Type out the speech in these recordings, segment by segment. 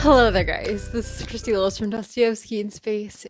Hello there, guys. This is Christy Lewis from Dostoevsky in Space.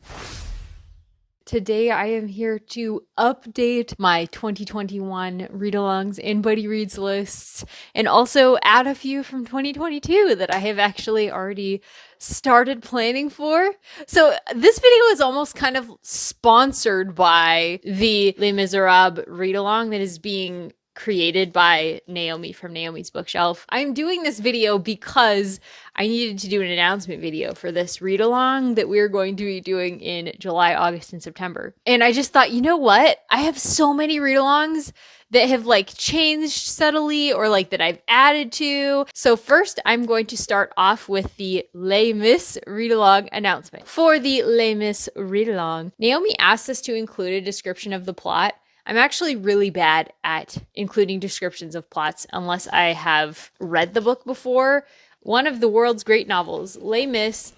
Today I am here to update my 2021 read-alongs and buddy reads lists, and also add a few from 2022 that I have actually already started planning for. So this video is almost kind of sponsored by the Les Miserables read-along that is being created by Naomi from Naomi's Bookshelf. I'm doing this video because I needed to do an announcement video for this read-along that we're going to be doing in July, August, and September. And I just thought, you know what? I have so many read-alongs that have changed subtly or that I've added to. So first, I'm going to start off with the Les Mis read-along announcement. For the Les Mis read-along, Naomi asked us to include a description of the plot. I'm actually really bad at including descriptions of plots unless I have read the book before. One of the world's great novels, Les Mis,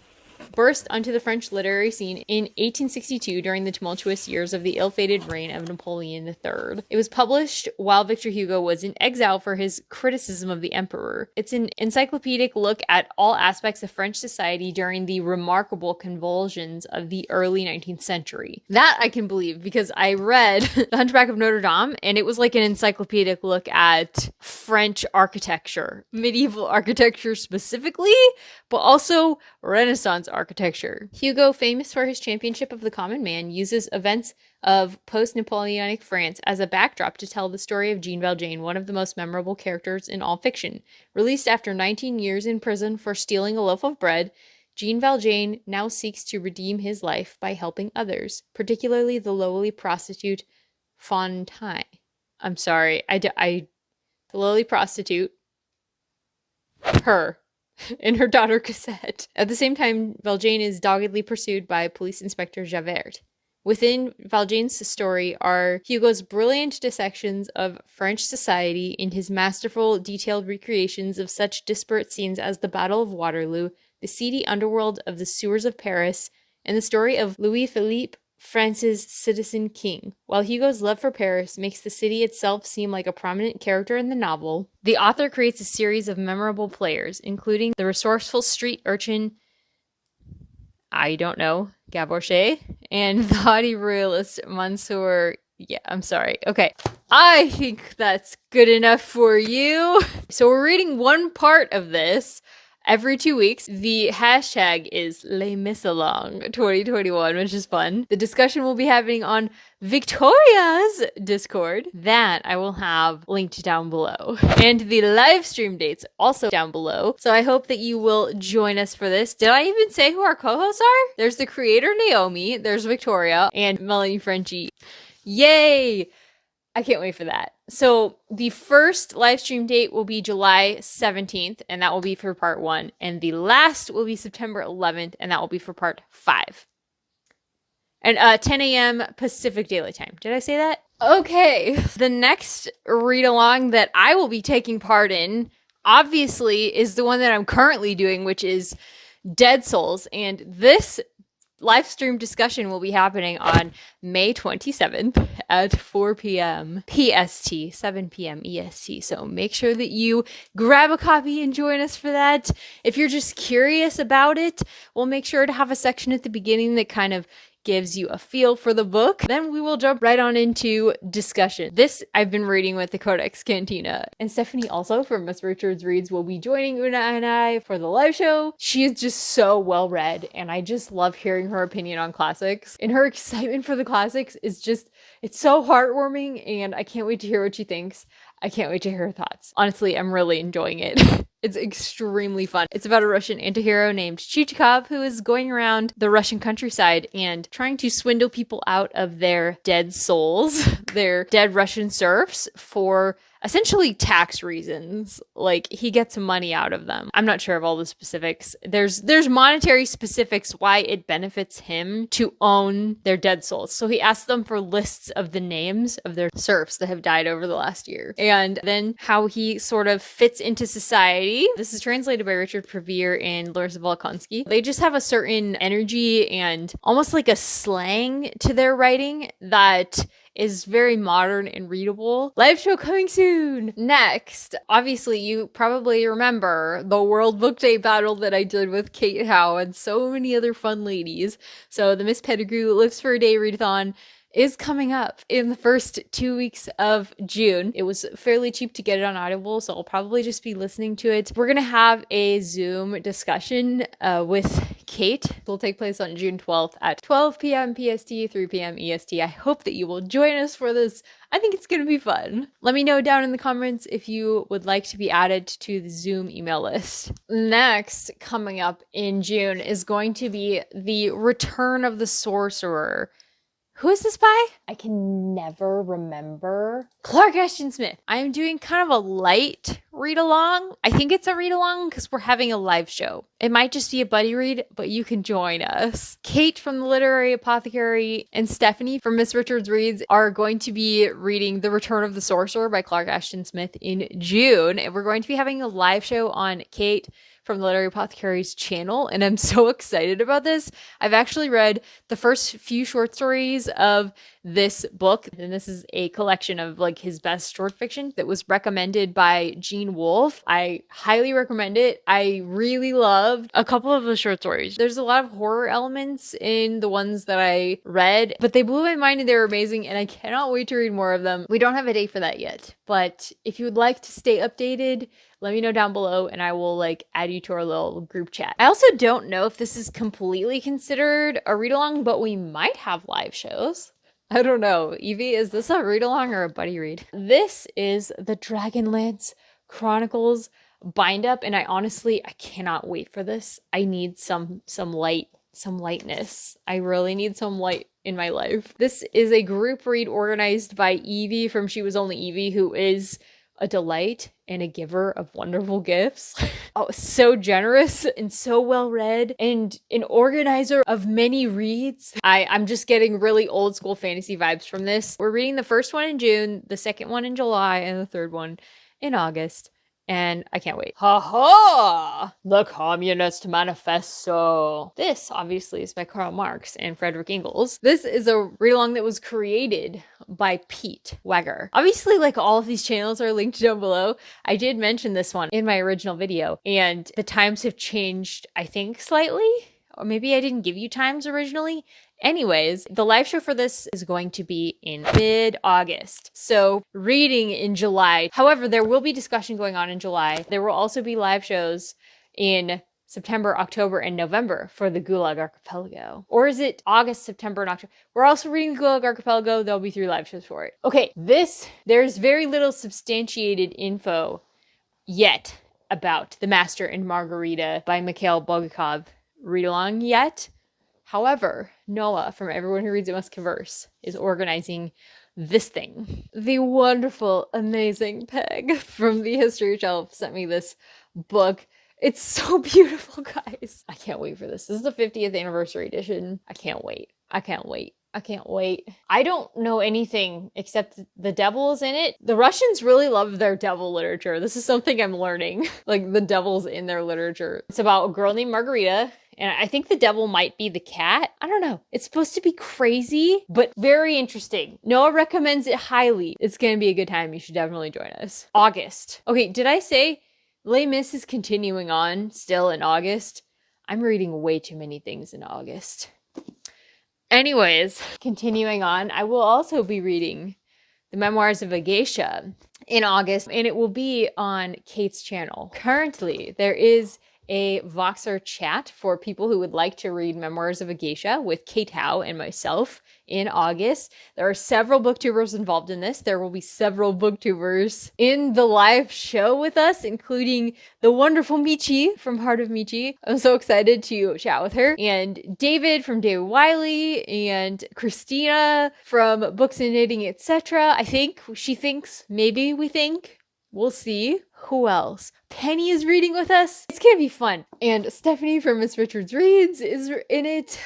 burst onto the French literary scene in 1862 during the tumultuous years of the ill-fated reign of Napoleon III. It was published while Victor Hugo was in exile for his criticism of the emperor. It's an encyclopedic look at all aspects of French society during the remarkable convulsions of the early 19th century. That I can believe because I read The Hunchback of Notre Dame, and it was like an encyclopedic look at French architecture, medieval architecture specifically, but also Renaissance architecture. Hugo, famous for his championship of the common man, uses events of post-Napoleonic France as a backdrop to tell the story of Jean Valjean, one of the most memorable characters in all fiction. Released after 19 years in prison for stealing a loaf of bread, Jean Valjean now seeks to redeem his life by helping others, particularly the lowly prostitute Fontaine. I'm sorry, the lowly prostitute, her, and her daughter Cosette. At the same time, Valjean is doggedly pursued by Police Inspector Javert. Within Valjean's story are Hugo's brilliant dissections of French society in his masterful, detailed recreations of such disparate scenes as the Battle of Waterloo, the seedy underworld of the sewers of Paris, and the story of Louis-Philippe, France's citizen king. While Hugo's love for Paris makes the city itself seem like a prominent character in the novel, the author creates a series of memorable players, including the resourceful street urchin, Gavroche, and the haughty royalist Monsieur. Yeah, I'm sorry. Okay. I think that's good enough for you. So we're reading one part of this every 2 weeks. The hashtag is Les Misalong 2021, which is fun. The discussion will be happening on Victoria's Discord. That I will have linked down below. And the live stream dates also down below. So I hope that you will join us for this. Did I even say who our co-hosts are? There's the creator, Naomi. There's Victoria and Melanie Frenchie. Yay! I can't wait for that. So the first live stream date will be July 17th, and that will be for part 1. And the last will be September 11th, and that will be for part 5. And 10 a.m. Pacific Daylight Time. Did I say that? Okay. The next read-along that I will be taking part in, obviously, is the one that I'm currently doing, which is Dead Souls. And this live stream discussion will be happening on May 27th at 4 p.m. PST, 7 p.m. EST. So make sure that you grab a copy and join us for that. If you're just curious about it, we'll make sure to have a section at the beginning that kind of gives you a feel for the book. Then we will jump right on into discussion. This I've been reading with the Codex Cantina. And Stephanie, also from Miss Richards Reads, will be joining Una and I for the live show. She is just so well read, and I just love hearing her opinion on classics. And her excitement for the classics is just, it's so heartwarming, and I can't wait to hear what she thinks. I can't wait to hear her thoughts. Honestly, I'm really enjoying it. It's extremely fun. It's about a Russian antihero named Chichikov who is going around the Russian countryside and trying to swindle people out of their dead souls, their dead Russian serfs, for essentially tax reasons. He gets money out of them. I'm not sure of all the specifics. There's monetary specifics why it benefits him to own their dead souls. So he asks them for lists of the names of their serfs that have died over the last year. And then how he sort of fits into society. This is translated by Richard Prevere and Larissa Volkonsky. They just have a certain energy and almost like a slang to their writing that is very modern and readable. Live show coming soon! Next, obviously you probably remember the World Book Day battle that I did with Kate Howe and so many other fun ladies. So the Miss Pettigrew Lives for a Day readathon is coming up in the first 2 weeks of June. It was fairly cheap to get it on Audible, so I'll probably just be listening to it. We're gonna have a Zoom discussion with Kate. It will take place on June 12th at 12 p.m. PST, 3 p.m. EST. I hope that you will join us for this. I think it's gonna be fun. Let me know down in the comments if you would like to be added to the Zoom email list. Next, coming up in June is going to be the Return of the Sorcerer. Who is this by? I can never remember. Clark Ashton Smith. I am doing kind of a light read along. I think it's a read along because we're having a live show. It might just be a buddy read, but you can join us. Kate from the Literary Apothecary and Stephanie from Miss Richards Reads are going to be reading The Return of the Sorcerer by Clark Ashton Smith in June. And we're going to be having a live show on Kate from the Literary Apothecary's channel, and I'm so excited about this. I've actually read the first few short stories of this book, and this is a collection of like his best short fiction that was recommended by Gene Wolfe. I highly recommend it. I really loved a couple of the short stories. There's a lot of horror elements in the ones that I read, but they blew my mind and they were amazing, and I cannot wait to read more of them. We don't have a date for that yet, but if you would like to stay updated, let me know down below and I will like add you to our little group chat. I also don't know if this is completely considered a read along, but we might have live shows. I don't know. Evie, is this a read along or a buddy read? This is the Dragonlance Chronicles bind up, and I cannot wait for this. I need some lightness. I really need some light in my life. This is a group read organized by Evie from She Was Only Evie, who is a delight and a giver of wonderful gifts. Oh, so generous and so well read and an organizer of many reads. I'm just getting really old school fantasy vibes from this. We're reading the first one in June, the second one in July, and the third one in August. And I can't wait. Ha ha! The Communist Manifesto. This, obviously, is by Karl Marx and Frederick Engels. This is a read-along that was created by Pete Wegger. Obviously, like all of these channels are linked down below. I did mention this one in my original video, and the times have changed, I think, slightly. Or maybe I didn't give you times originally. Anyways, the live show for this is going to be in mid-August. So reading in July. However, there will be discussion going on in July. There will also be live shows in September, October, and November for the Gulag Archipelago. Or is it August, September, and October? We're also reading the Gulag Archipelago. There'll be 3 live shows for it. Okay, there's very little substantiated info yet about the Master and Margarita by Mikhail Bulgakov read-along yet. However, Noah from Everyone Who Reads It Must Converse is organizing this thing. The wonderful, amazing Peg from the History Shelf sent me this book. It's so beautiful, guys. I can't wait for this. This is the 50th anniversary edition. I can't wait. I can't wait. I can't wait. I don't know anything except the devil is in it. The Russians really love their devil literature. This is something I'm learning. Like the devil's in their literature. It's about a girl named Margarita. And I think the devil might be the cat. I don't know. It's supposed to be crazy, but very interesting. Noah recommends it highly. It's going to be a good time. You should definitely join us. August. Okay, did I say Les Mis is continuing on still in August? I'm reading way too many things in August. Anyways, continuing on, I will also be reading the Memoirs of a Geisha in August, and it will be on Kate's channel. Currently, there is a Voxer chat for people who would like to read Memoirs of a Geisha with Kate Howe and myself in August. There are several booktubers involved in this. There will be several booktubers in the live show with us, including the wonderful Michi from Heart of Michi. I'm so excited to chat with her. And David from David Wiley and Christina from Books and Knitting, etc. I think she thinks, maybe we think. We'll see. Who else? Penny is reading with us. It's gonna be fun. And Stephanie from Miss Richards Reads is in it.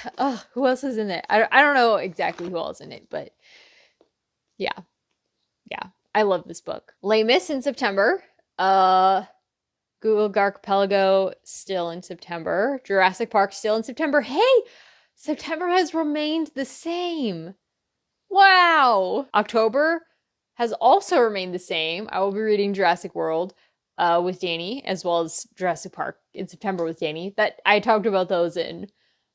Who else is in it? I don't know exactly who else is in it, but yeah. I love this book. Les Mis in September. Google Archipelago still in September. Jurassic Park still in September. Hey, September has remained the same. Wow! October has also remained the same. I will be reading Jurassic World with Danny, as well as Jurassic Park in September with Danny. That I talked about those in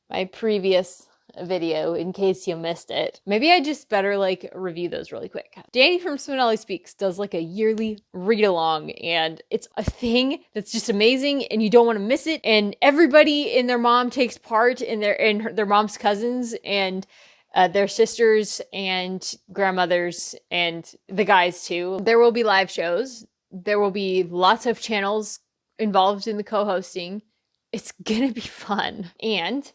my previous video in case you missed it. Maybe I just better like review those really quick. Danny from Spinelli Speaks does like a yearly read along, and it's a thing that's just amazing and you don't want to miss it. And everybody and their mom takes part in their mom's cousins and their sisters and grandmothers and the guys too. There will be live shows. There will be lots of channels involved in the co-hosting. It's gonna be fun. And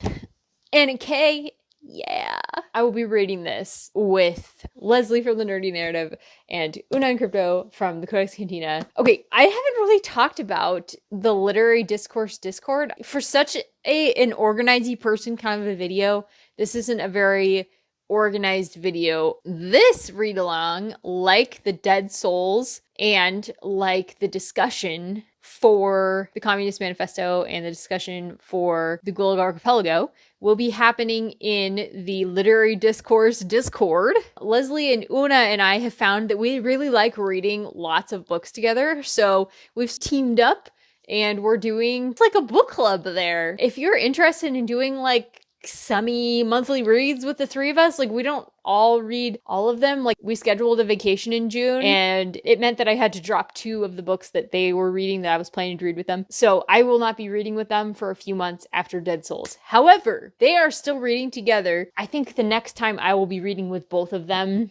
Anna K, yeah. I will be reading this with Leslie from the Nerdy Narrative and Una and Crypto from the Codex Cantina. Okay, I haven't really talked about the literary discourse Discord. For such an organizing person kind of a video, this isn't a very organized video. This read along, like the Dead Souls and like the discussion for the Communist Manifesto and the discussion for the Gulag Archipelago, will be happening in the Literary Discourse Discord. Leslie and Una and I have found that we really like reading lots of books together, so we've teamed up and we're doing like a book club there. If you're interested in doing like semi-monthly reads with the three of us, like we don't all read all of them. Like we scheduled a vacation in June and it meant that I had to drop 2 of the books that they were reading that I was planning to read with them. So I will not be reading with them for a few months after Dead Souls. However, they are still reading together. I think the next time I will be reading with both of them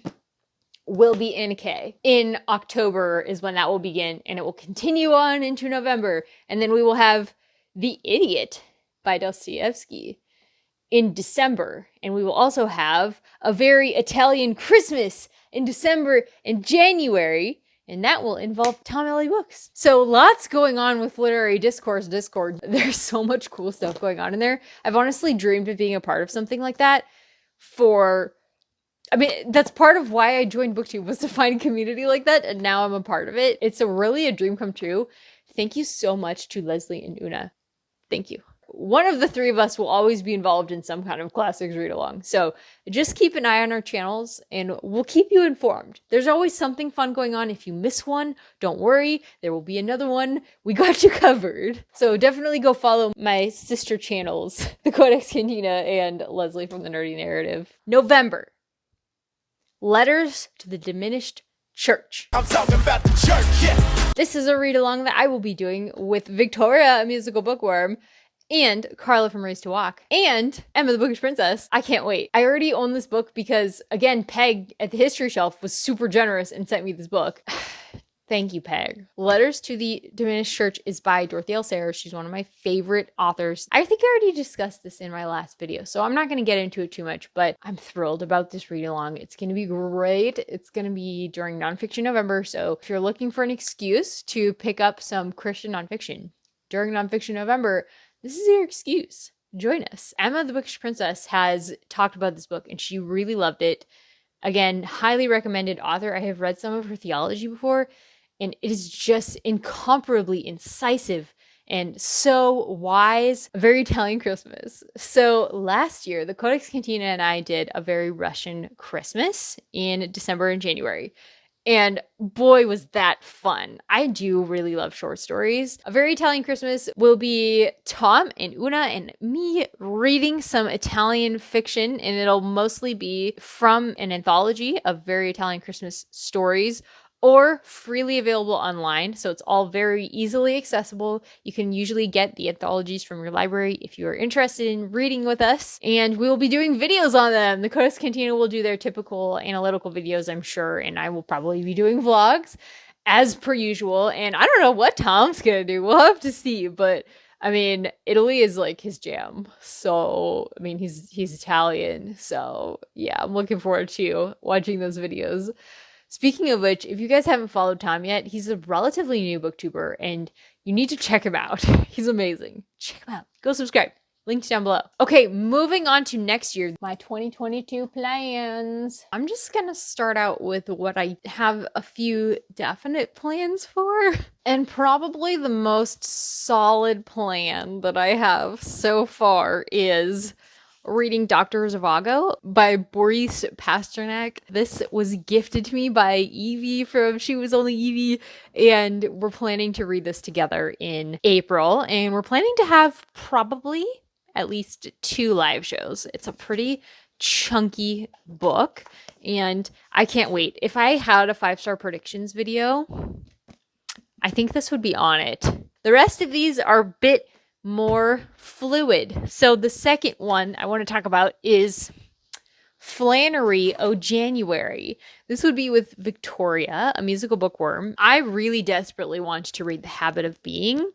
will be in K. In October is when that will begin, and it will continue on into November. And then we will have The Idiot by Dostoevsky in December, and we will also have A Very Italian Christmas in December and January, and that will involve Tom Ellie books. So lots going on with Literary Discourse Discord. There's so much cool stuff going on in there. I've honestly dreamed of being a part of something like that that's part of why I joined BookTube, was to find a community like that, and now I'm a part of it. It's really a dream come true. Thank you so much to Leslie and Una. Thank you. One of the 3 of us will always be involved in some kind of classics read along. So just keep an eye on our channels and we'll keep you informed. There's always something fun going on. If you miss one, don't worry. There will be another one. We got you covered. So definitely go follow my sister channels, the Codex Cantina and Leslie from the Nerdy Narrative. November. Letters to the Diminished Church. I'm talking about the church, yeah. This is a read along that I will be doing with Victoria, a musical bookworm, and Carla from Raised to Walk, and Emma the Bookish Princess. I can't wait. I already own this book because, again, Peg at the History Shelf was super generous and sent me this book. Thank you, Peg. Letters to the Diminished Church is by Dorothy L. Sayers. She's one of my favorite authors. I think I already discussed this in my last video, so I'm not going to get into it too much, but I'm thrilled about this read-along. It's going to be great. It's going to be during Nonfiction November, so if you're looking for an excuse to pick up some Christian nonfiction during Nonfiction November, this is your excuse. Join us. Emma the Bookish Princess has talked about this book, and she really loved it. Again, highly recommended author. I have read some of her theology before, and it is just incomparably incisive and so wise. A very Italian Christmas. So last year, the Codex Cantina and I did a very Russian Christmas in December and January. And boy, was that fun. I do really love short stories. A Very Italian Christmas will be Tom and Una and me reading some Italian fiction, and it'll mostly be from an anthology of Very Italian Christmas stories, or freely available online. So it's all very easily accessible. You can usually get the anthologies from your library if you are interested in reading with us. And we will be doing videos on them. The Codex Cantina will do their typical analytical videos, I'm sure. And I will probably be doing vlogs as per usual. And I don't know what Tom's gonna do. We'll have to see. But I mean, Italy is like his jam. So, I mean, he's Italian. So yeah, I'm looking forward to watching those videos. Speaking of which, if you guys haven't followed Tom yet, he's a relatively new booktuber and you need to check him out. He's amazing. Check him out. Go subscribe. Links down below. Okay, moving on to next year, my 2022 plans. I'm just gonna start out with what I have a few definite plans for. And probably the most solid plan that I have so far is reading Dr. Zhivago by Boris Pasternak. This was gifted to me by Evie from She Was Only Evie, and we're planning to read this together in April, and we're planning to have probably at least 2 live shows. It's a pretty chunky book, and I can't wait. If I had a 5-star predictions video, I think this would be on it. The rest of these are a bit more fluid. So the second one I want to talk about is Flannery O January. This would be with Victoria, a musical bookworm. I really desperately want to read The Habit of Being,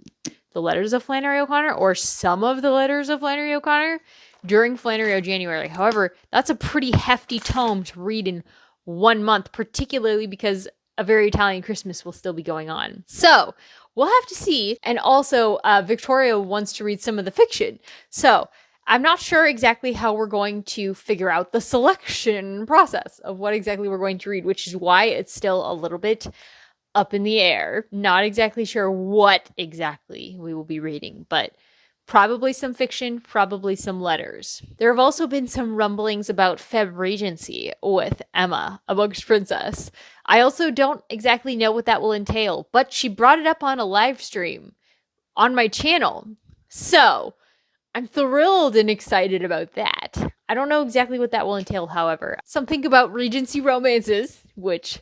the letters of Flannery O'Connor, or some of the letters of Flannery O'Connor during Flannery O January. However, that's a pretty hefty tome to read in 1 month, particularly because A Very Italian Christmas will still be going on. So we'll have to see. And also, Victoria wants to read some of the fiction. So I'm not sure exactly how we're going to figure out the selection process of what exactly we're going to read, which is why it's still a little bit up in the air. Not exactly sure what exactly we will be reading, but probably some fiction, probably some letters. There have also been some rumblings about Feb Regency with Emma, a Bookish Princess. I also don't exactly know what that will entail, but she brought it up on a live stream on my channel. So I'm thrilled and excited about that. I don't know exactly what that will entail, however. Something about Regency romances, which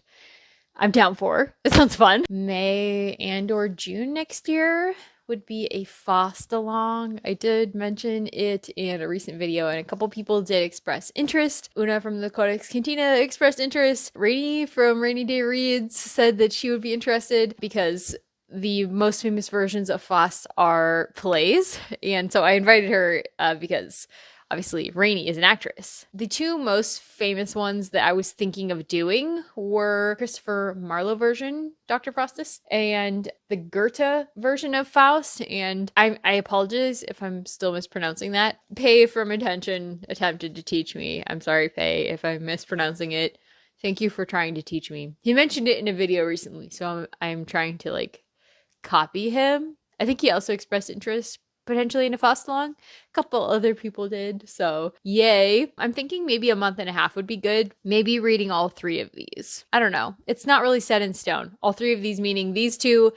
I'm down for. It sounds fun. May and or June next year would be a Faust along. I did mention it in a recent video, and a couple people did express interest. Una from the Codex Cantina expressed interest. Rainy from Rainy Day Reads said that she would be interested because the most famous versions of Faust are plays, and so I invited her because obviously Rainy is an actress. The 2 most famous ones that I was thinking of doing were Christopher Marlowe version, Dr. Faustus, and the Goethe version of Faust. And I apologize if I'm still mispronouncing that. Pei from Attention attempted to teach me. I'm sorry, Pei, if I'm mispronouncing it. Thank you for trying to teach me. He mentioned it in a video recently, so I'm trying to like copy him. I think he also expressed interest potentially in a Faust along. A couple other people did, so yay. I'm thinking maybe a month and a half would be good. Maybe reading all 3 of these. I don't know. It's not really set in stone. All 3 of these meaning these 2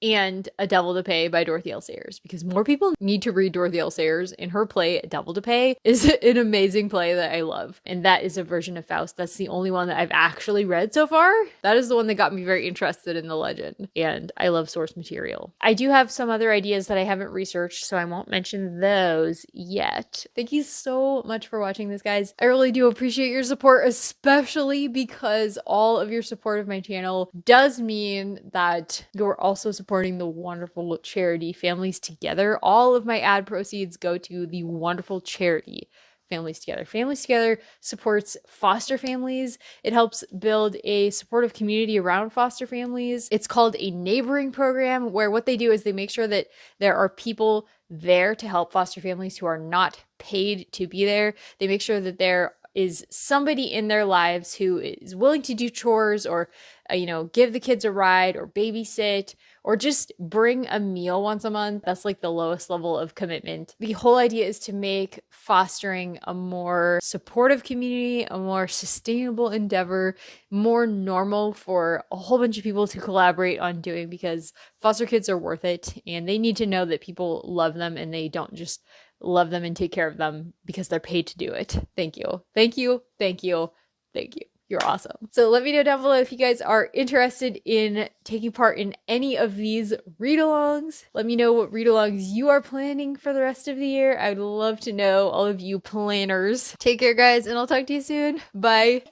and A Devil to Pay by Dorothy L. Sayers, because more people need to read Dorothy L. Sayers, and her play, A Devil to Pay, is an amazing play that I love. And that is a version of Faust. That's the only one that I've actually read so far. That is the one that got me very interested in the legend, and I love source material. I do have some other ideas that I haven't researched, so I won't mention those yet. Thank you so much for watching this, guys. I really do appreciate your support, especially because all of your support of my channel does mean that you're also supporting the wonderful charity Families Together. All of my ad proceeds go to the wonderful charity Families Together. Families Together supports foster families. It helps build a supportive community around foster families. It's called a neighboring program, where what they do is they make sure that there are people there to help foster families who are not paid to be there. They make sure that there is somebody in their lives who is willing to do chores, or give the kids a ride, or babysit, or just bring a meal once a month. That's like the lowest level of commitment. The whole idea is to make fostering a more supportive community, a more sustainable endeavor, more normal for a whole bunch of people to collaborate on doing, because foster kids are worth it, and they need to know that people love them, and they don't just love them and take care of them because they're paid to do it. Thank you. Thank you. Thank you. Thank you. You're awesome. So let me know down below if you guys are interested in taking part in any of these read-alongs. Let me know what read-alongs you are planning for the rest of the year. I would love to know, all of you planners. Take care, guys, and I'll talk to you soon. Bye.